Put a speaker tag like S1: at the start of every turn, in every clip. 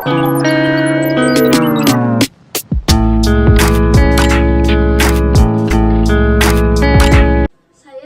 S1: Saya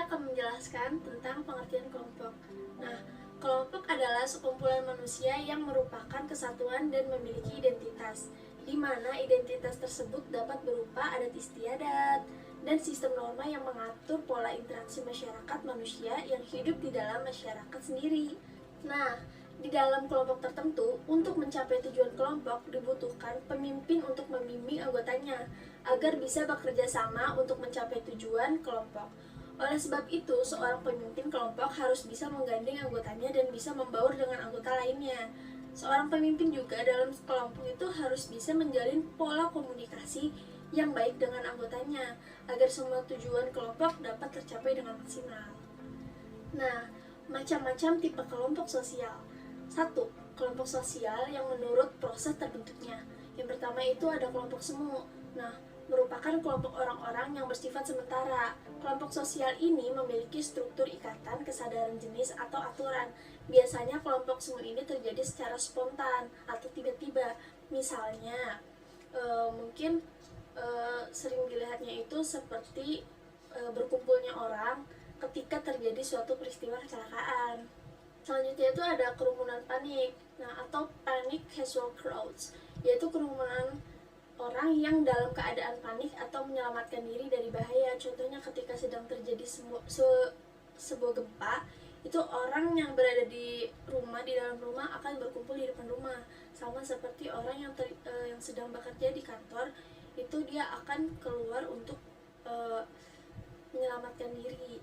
S1: akan menjelaskan tentang pengertian kelompok. Nah, kelompok adalah sekumpulan manusia yang merupakan kesatuan dan memiliki identitas, di mana identitas tersebut dapat berupa adat istiadat dan sistem norma yang mengatur pola interaksi masyarakat manusia yang hidup di dalam masyarakat sendiri. Nah, di dalam kelompok tertentu, untuk mencapai tujuan kelompok dibutuhkan pemimpin untuk membimbing anggotanya agar bisa bekerja sama untuk mencapai tujuan kelompok. Oleh sebab itu, seorang pemimpin kelompok harus bisa menggandeng anggotanya dan bisa membaur dengan anggota lainnya. Seorang pemimpin juga dalam kelompok itu harus bisa menjalin pola komunikasi yang baik dengan anggotanya agar semua tujuan kelompok dapat tercapai dengan maksimal. Nah, macam-macam tipe kelompok sosial. 1. Kelompok sosial yang menurut proses terbentuknya. Yang pertama itu ada kelompok semu. Nah, merupakan kelompok orang-orang yang bersifat sementara. Kelompok sosial ini memiliki struktur ikatan, kesadaran jenis, atau aturan. Biasanya kelompok semu ini terjadi secara spontan atau tiba-tiba. Misalnya, mungkin sering dilihatnya itu seperti berkumpulnya orang ketika terjadi suatu peristiwa kecelakaan. Selanjutnya itu ada kerumunan panik, atau panic casual crowds, yaitu kerumunan orang yang dalam keadaan panik atau menyelamatkan diri dari bahaya. Contohnya ketika sedang terjadi sebuah gempa, itu orang yang berada di dalam rumah akan berkumpul di depan rumah. Sama seperti orang yang sedang bekerja di kantor, itu dia akan keluar untuk menyelamatkan diri.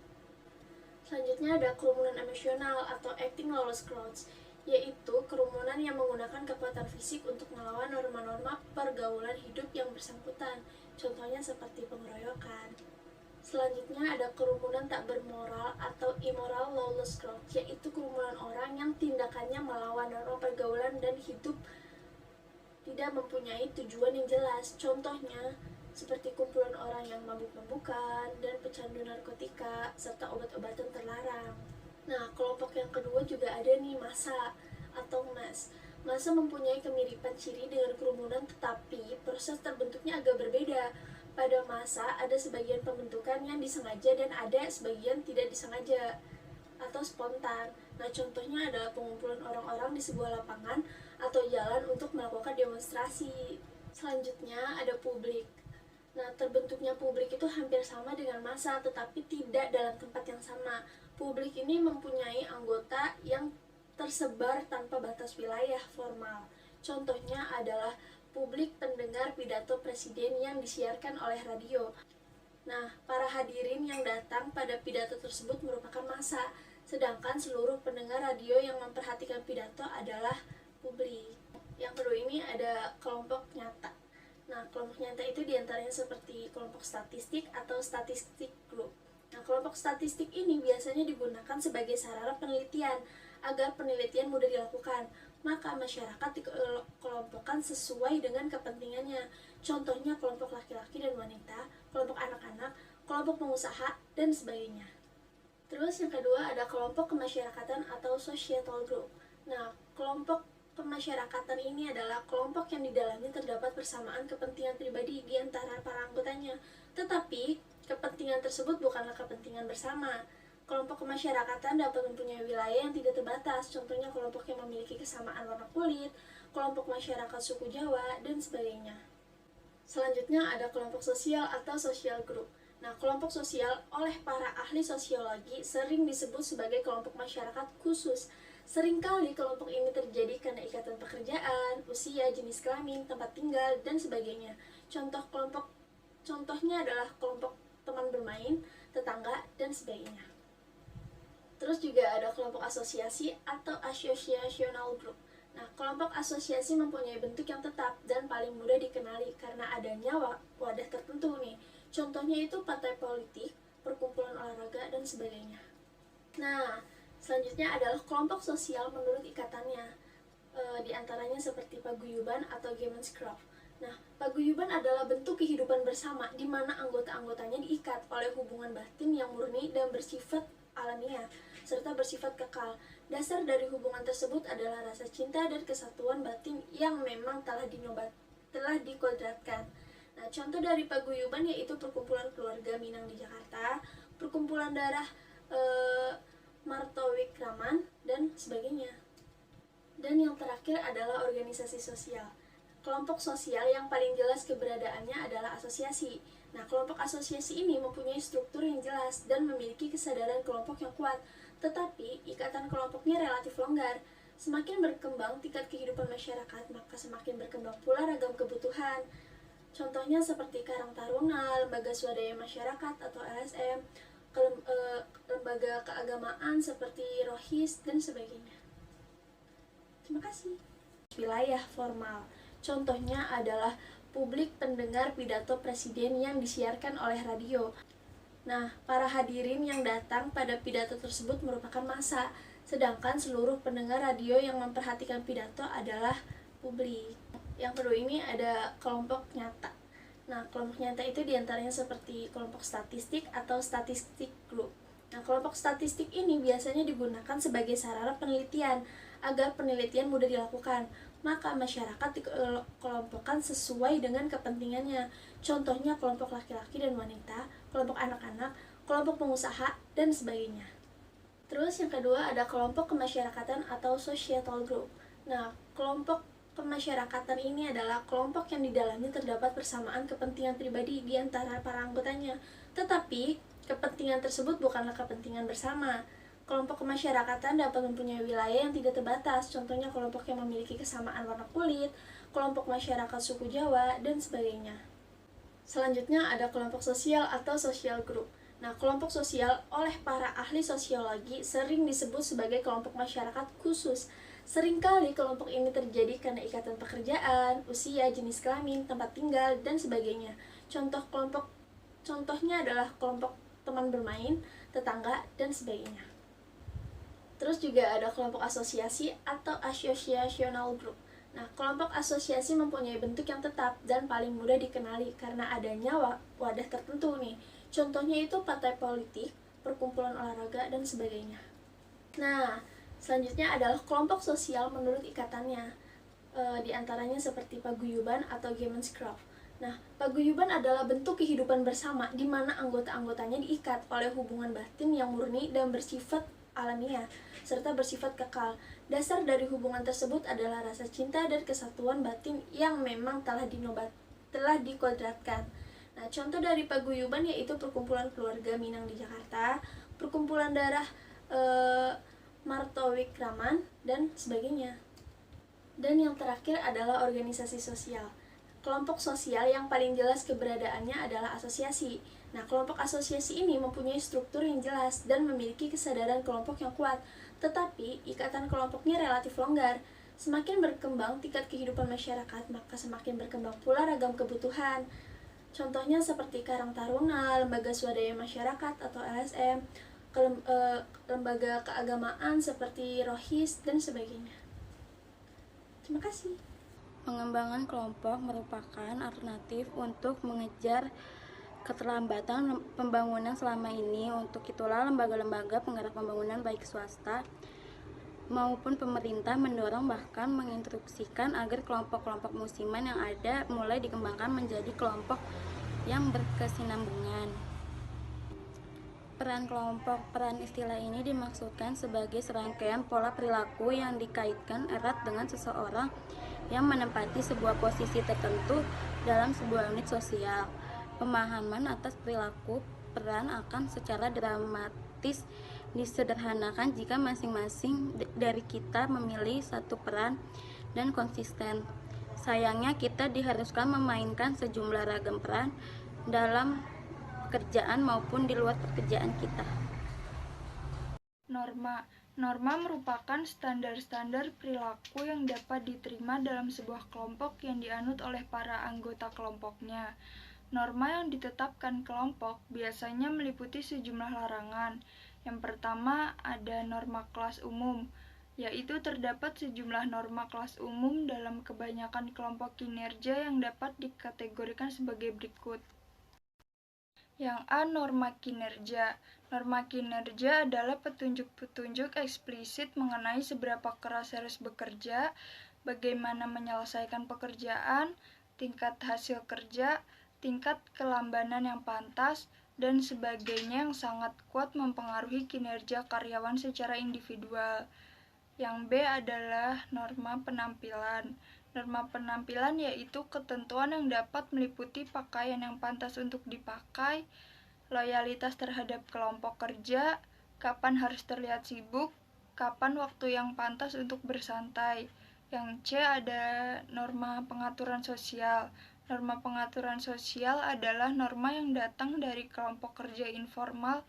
S1: Selanjutnya ada kerumunan emosional atau acting lawless crowds, yaitu kerumunan yang menggunakan kekuatan fisik untuk melawan norma-norma pergaulan hidup yang bersangkutan. Contohnya seperti pengeroyokan. Selanjutnya ada kerumunan tak bermoral atau immoral lawless crowds, yaitu kerumunan orang yang tindakannya melawan norma pergaulan dan hidup tidak mempunyai tujuan yang jelas. Contohnya seperti kumpulan orang yang mabuk-mabukan dan pecandu narkotika serta obat-obatan terlarang. Nah, kelompok yang kedua juga ada nih, massa atau mass. Massa mempunyai kemiripan ciri dengan kerumunan, tetapi proses terbentuknya agak berbeda. Pada massa ada sebagian pembentukan yang disengaja dan ada sebagian tidak disengaja atau spontan. Nah, contohnya adalah pengumpulan orang-orang di sebuah lapangan atau jalan untuk melakukan demonstrasi. Selanjutnya ada publik. Nah, terbentuknya publik itu hampir sama dengan massa, tetapi tidak dalam tempat yang sama. Publik ini mempunyai anggota yang tersebar tanpa batas wilayah formal. Contohnya adalah publik pendengar pidato presiden yang disiarkan oleh radio. Nah, para hadirin yang datang pada pidato tersebut merupakan massa, sedangkan seluruh pendengar radio yang memperhatikan pidato adalah publik. Yang kedua ini ada kelompok nyata. Nah, kelompok nyata itu diantaranya seperti kelompok statistik atau statistik group. Nah, kelompok statistik ini biasanya digunakan sebagai sarana penelitian agar penelitian mudah dilakukan. Maka masyarakat dikelompokkan sesuai dengan kepentingannya. Contohnya kelompok laki-laki dan wanita, kelompok anak-anak, kelompok pengusaha, dan sebagainya. Terus yang kedua ada kelompok kemasyarakatan atau societal group. Nah, kelompok kemasyarakatan ini adalah kelompok yang di dalamnya terdapat persamaan kepentingan pribadi di antara para anggotanya. Tetapi, kepentingan tersebut bukanlah kepentingan bersama. Kelompok kemasyarakatan dapat mempunyai wilayah yang tidak terbatas, contohnya kelompok yang memiliki kesamaan warna kulit, kelompok masyarakat suku Jawa, dan sebagainya. Selanjutnya ada kelompok sosial atau social group. Nah, kelompok sosial oleh para ahli sosiologi sering disebut sebagai kelompok masyarakat khusus. Seringkali kelompok ini terjadi karena ikatan pekerjaan, usia, jenis kelamin, tempat tinggal, dan sebagainya. Contohnya adalah kelompok teman bermain, tetangga, dan sebagainya. Terus juga ada kelompok asosiasi atau associational group. Nah, kelompok asosiasi mempunyai bentuk yang tetap dan paling mudah dikenali karena adanya wadah tertentu nih. Contohnya itu partai politik, perkumpulan olahraga, dan sebagainya. Nah, selanjutnya adalah kelompok sosial menurut ikatannya. Di antaranya seperti paguyuban atau Gemeinschaft. Nah, paguyuban adalah bentuk kehidupan bersama di mana anggota-anggotanya diikat oleh hubungan batin yang murni dan bersifat alamiah. serta bersifat kekal. Dasar dari hubungan tersebut adalah rasa cinta dan kesatuan batin yang memang telah dikodratkan. Nah, contoh dari paguyuban yaitu perkumpulan keluarga Minang di Jakarta, perkumpulan darah Martowikraman, dan sebagainya. Dan yang terakhir adalah organisasi sosial. Kelompok sosial yang paling jelas keberadaannya adalah asosiasi. Nah, kelompok asosiasi ini mempunyai struktur yang jelas dan memiliki kesadaran kelompok yang kuat, tetapi ikatan kelompoknya relatif longgar. Semakin berkembang tingkat kehidupan masyarakat, maka semakin berkembang pula ragam kebutuhan. Contohnya seperti Karang Taruna, Lembaga Swadaya Masyarakat atau LSM, lembaga keagamaan seperti Rohis, dan sebagainya. Terima kasih. Wilayah formal. Contohnya adalah publik pendengar pidato presiden yang disiarkan oleh radio. Nah, para hadirin yang datang pada pidato tersebut merupakan massa, sedangkan seluruh pendengar radio yang memperhatikan pidato adalah publik. Yang kedua ini ada kelompok nyata. Nah, kelompok nyata itu diantaranya seperti kelompok statistik atau statistik group. Nah, kelompok statistik ini biasanya digunakan sebagai sarana penelitian agar penelitian mudah dilakukan. Maka masyarakat dikelompokkan sesuai dengan kepentingannya. Contohnya kelompok laki-laki dan wanita, kelompok anak-anak, kelompok pengusaha, dan sebagainya. Terus yang kedua ada kelompok kemasyarakatan atau societal group. Nah, kelompok kemasyarakatan ini adalah kelompok yang di dalamnya terdapat persamaan kepentingan pribadi di antara para anggotanya. Tetapi, kepentingan tersebut bukanlah kepentingan bersama. Kelompok kemasyarakatan dapat mempunyai wilayah yang tidak terbatas, contohnya kelompok yang memiliki kesamaan warna kulit, kelompok masyarakat suku Jawa, dan sebagainya. Selanjutnya ada kelompok sosial atau social group. Nah, kelompok sosial oleh para ahli sosiologi sering disebut sebagai kelompok masyarakat khusus. Seringkali kelompok ini terjadi karena ikatan pekerjaan, usia, jenis kelamin, tempat tinggal, dan sebagainya. Contohnya adalah kelompok teman bermain, tetangga, dan sebagainya. Terus juga ada kelompok asosiasi atau associational group. Nah, kelompok asosiasi mempunyai bentuk yang tetap dan paling mudah dikenali karena adanya wadah tertentu nih. Contohnya itu partai politik, perkumpulan olahraga, dan sebagainya. Nah, selanjutnya adalah kelompok sosial menurut ikatannya. Di antaranya seperti paguyuban atau Gemeinschaft. Nah, paguyuban adalah bentuk kehidupan bersama di mana anggota-anggotanya diikat oleh hubungan batin yang murni dan bersifat alamiah, serta bersifat kekal. Dasar dari hubungan tersebut adalah rasa cinta dan kesatuan batin yang memang telah dikodratkan. Nah, contoh dari paguyuban yaitu perkumpulan keluarga Minang di Jakarta, perkumpulan darah Martowikraman, dan sebagainya. Dan yang terakhir adalah organisasi sosial. Kelompok sosial yang paling jelas keberadaannya adalah asosiasi. Nah, kelompok asosiasi ini mempunyai struktur yang jelas dan memiliki kesadaran kelompok yang kuat, tetapi ikatan kelompoknya relatif longgar. Semakin berkembang tingkat kehidupan masyarakat, maka semakin berkembang pula ragam kebutuhan. Contohnya seperti Karang Taruna, Lembaga Swadaya Masyarakat atau LSM, lembaga keagamaan seperti Rohis, dan sebagainya. Terima kasih.
S2: Pengembangan kelompok merupakan alternatif untuk mengejar keterlambatan pembangunan selama ini. Untuk itulah lembaga-lembaga penggerak pembangunan baik swasta maupun pemerintah mendorong bahkan menginstruksikan agar kelompok-kelompok musiman yang ada mulai dikembangkan menjadi kelompok yang berkesinambungan. Peran istilah ini dimaksudkan sebagai serangkaian pola perilaku yang dikaitkan erat dengan seseorang yang menempati sebuah posisi tertentu dalam sebuah unit sosial. Pemahaman atas perilaku peran akan secara dramatis disederhanakan jika masing-masing dari kita memilih satu peran dan konsisten. Sayangnya kita diharuskan memainkan sejumlah ragam peran dalam pekerjaan maupun di luar pekerjaan kita.
S3: Norma merupakan standar-standar perilaku yang dapat diterima dalam sebuah kelompok yang dianut oleh para anggota kelompoknya. Norma yang ditetapkan kelompok biasanya meliputi sejumlah larangan. Yang pertama ada norma kelas umum, yaitu terdapat sejumlah norma kelas umum dalam kebanyakan kelompok kinerja yang dapat dikategorikan sebagai berikut. Yang A. Norma kinerja. Norma kinerja adalah petunjuk-petunjuk eksplisit mengenai seberapa keras harus bekerja, bagaimana menyelesaikan pekerjaan, tingkat hasil kerja, tingkat kelambanan yang pantas, dan sebagainya yang sangat kuat mempengaruhi kinerja karyawan secara individual. Yang B adalah norma penampilan. Norma penampilan yaitu ketentuan yang dapat meliputi pakaian yang pantas untuk dipakai, loyalitas terhadap kelompok kerja, kapan harus terlihat sibuk, kapan waktu yang pantas untuk bersantai. Yang C ada norma pengaturan sosial. Norma pengaturan sosial adalah norma yang datang dari kelompok kerja informal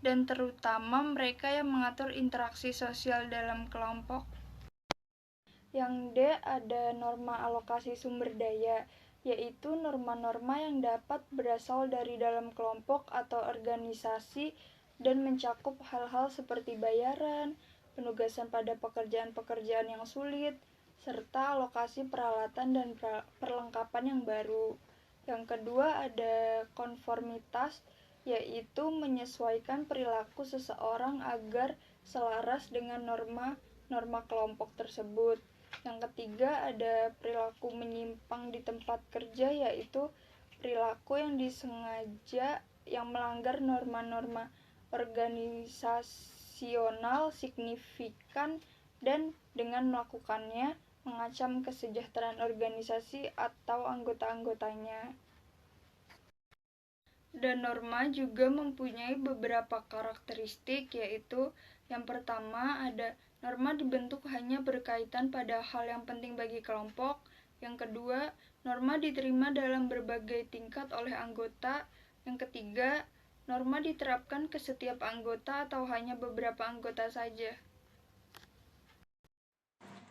S3: dan terutama mereka yang mengatur interaksi sosial dalam kelompok. Yang D ada norma alokasi sumber daya, yaitu norma-norma yang dapat berasal dari dalam kelompok atau organisasi dan mencakup hal-hal seperti bayaran, penugasan pada pekerjaan-pekerjaan yang sulit, serta alokasi peralatan dan perlengkapan yang baru. Yang kedua ada konformitas, yaitu menyesuaikan perilaku seseorang agar selaras dengan norma kelompok tersebut. Yang ketiga ada perilaku menyimpang di tempat kerja, yaitu perilaku yang disengaja yang melanggar norma-norma organisasional signifikan dan dengan melakukannya mengancam kesejahteraan organisasi atau anggota-anggotanya. Dan norma juga mempunyai beberapa karakteristik, yaitu yang pertama ada norma dibentuk hanya berkaitan pada hal yang penting bagi kelompok. Yang kedua, norma diterima dalam berbagai tingkat oleh anggota. Yang ketiga, norma diterapkan ke setiap anggota atau hanya beberapa anggota saja.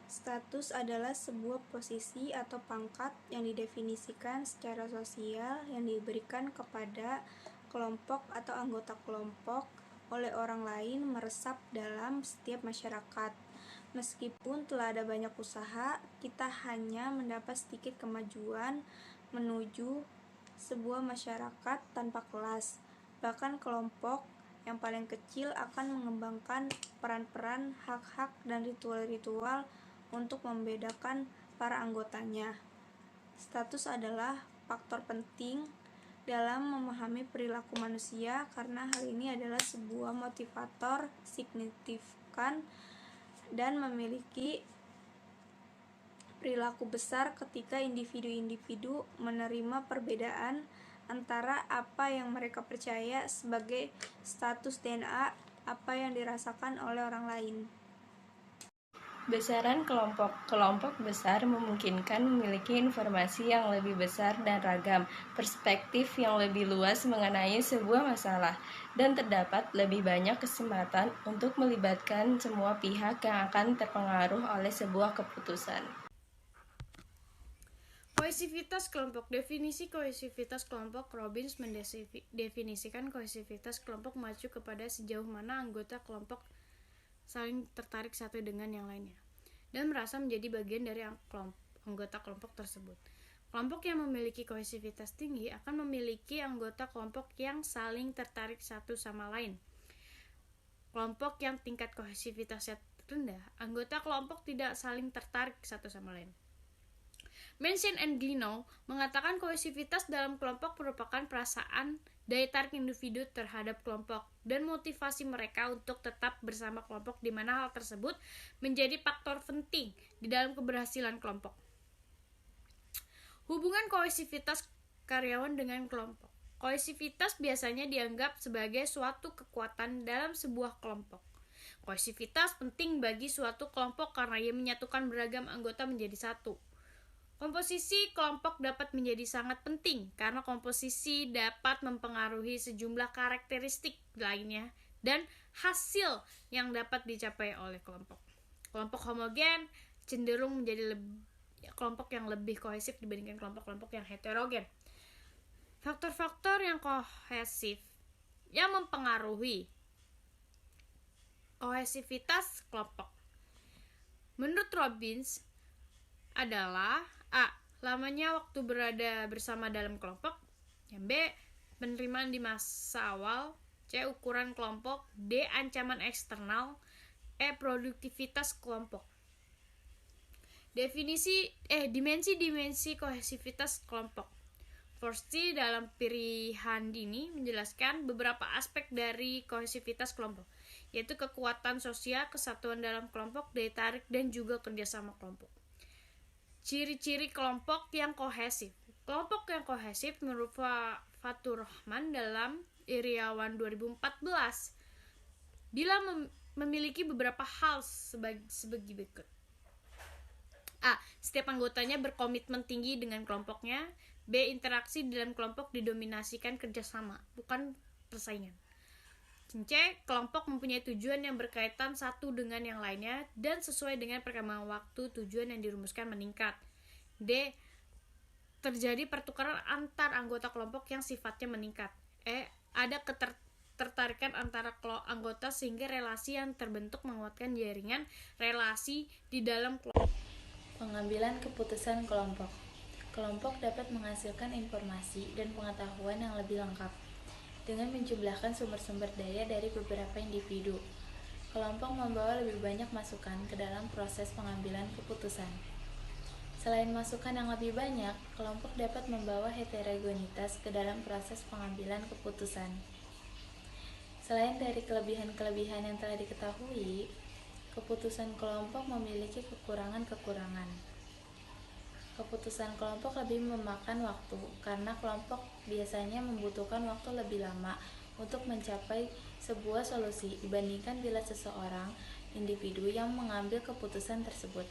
S4: Status adalah sebuah posisi atau pangkat yang didefinisikan secara sosial yang diberikan kepada kelompok atau anggota kelompok oleh orang lain meresap dalam setiap masyarakat. Meskipun telah ada banyak usaha, kita hanya mendapat sedikit kemajuan menuju sebuah masyarakat tanpa kelas. Bahkan kelompok yang paling kecil akan mengembangkan peran-peran, hak-hak, dan ritual-ritual untuk membedakan para anggotanya. Status adalah faktor penting dalam memahami perilaku manusia karena hal ini adalah sebuah motivator signifikan dan memiliki perilaku besar ketika individu-individu menerima perbedaan antara apa yang mereka percaya sebagai status DNA, apa yang dirasakan oleh orang lain.
S5: Besaran kelompok. Kelompok besar memungkinkan memiliki informasi yang lebih besar dan ragam, perspektif yang lebih luas mengenai sebuah masalah, dan terdapat lebih banyak kesempatan untuk melibatkan semua pihak yang akan terpengaruh oleh sebuah keputusan.
S1: Kohesivitas kelompok. Definisi kohesivitas kelompok. Robbins mendefinisikan kohesivitas kelompok mengacu kepada sejauh mana anggota kelompok saling tertarik satu dengan yang lainnya dan merasa menjadi bagian dari anggota kelompok tersebut. Kelompok yang memiliki kohesivitas tinggi akan memiliki anggota kelompok yang saling tertarik satu sama lain. Kelompok yang tingkat kohesivitasnya rendah, anggota kelompok tidak saling tertarik satu sama lain. Manchin and Glenow mengatakan kohesivitas dalam kelompok merupakan perasaan daya tarik individu terhadap kelompok dan motivasi mereka untuk tetap bersama kelompok, di mana hal tersebut menjadi faktor penting di dalam keberhasilan kelompok. Hubungan kohesivitas karyawan dengan kelompok. Kohesivitas biasanya dianggap sebagai suatu kekuatan dalam sebuah kelompok. Kohesivitas penting bagi suatu kelompok karena ia menyatukan beragam anggota menjadi satu. Komposisi kelompok dapat menjadi sangat penting karena komposisi dapat mempengaruhi sejumlah karakteristik lainnya dan hasil yang dapat dicapai oleh kelompok. Kelompok homogen cenderung menjadi kelompok yang lebih kohesif dibandingkan kelompok-kelompok yang heterogen. Faktor-faktor yang kohesif yang mempengaruhi kohesivitas kelompok menurut Robbins adalah A. Lamanya waktu berada bersama dalam kelompok. Yang B.
S6: penerimaan di masa awal, C. ukuran kelompok, D. ancaman eksternal, E. produktivitas kelompok. Dimensi kohesivitas kelompok. Forsti dalam pilihan dini menjelaskan beberapa aspek dari kohesivitas kelompok, yaitu kekuatan sosial, kesatuan dalam kelompok, daya tarik, dan juga kerjasama kelompok. Ciri-ciri kelompok yang kohesif. Kelompok yang kohesif menurut Fatur Rahman dalam Iriawan 2014 bila memiliki beberapa hal sebagai berikut. A. Setiap anggotanya berkomitmen tinggi dengan kelompoknya. B. Interaksi dalam kelompok didominasikan kerjasama, bukan persaingan. C. Kelompok mempunyai tujuan yang berkaitan satu dengan yang lainnya dan sesuai dengan perkembangan waktu tujuan yang dirumuskan meningkat. D. Terjadi pertukaran antar anggota kelompok yang sifatnya meningkat. E. Ada ketertarikan antara anggota sehingga relasi yang terbentuk menguatkan jaringan relasi di dalam kelompok.
S2: Pengambilan keputusan kelompok. Kelompok dapat menghasilkan informasi dan pengetahuan yang lebih lengkap dengan menjumlahkan sumber-sumber daya dari beberapa individu. Kelompok membawa lebih banyak masukan ke dalam proses pengambilan keputusan. Selain masukan yang lebih banyak, kelompok dapat membawa heterogenitas ke dalam proses pengambilan keputusan. Selain dari kelebihan-kelebihan yang telah diketahui, keputusan kelompok memiliki kekurangan-kekurangan. Keputusan kelompok lebih memakan waktu karena kelompok biasanya membutuhkan waktu lebih lama untuk mencapai sebuah solusi dibandingkan bila seseorang individu yang mengambil keputusan tersebut.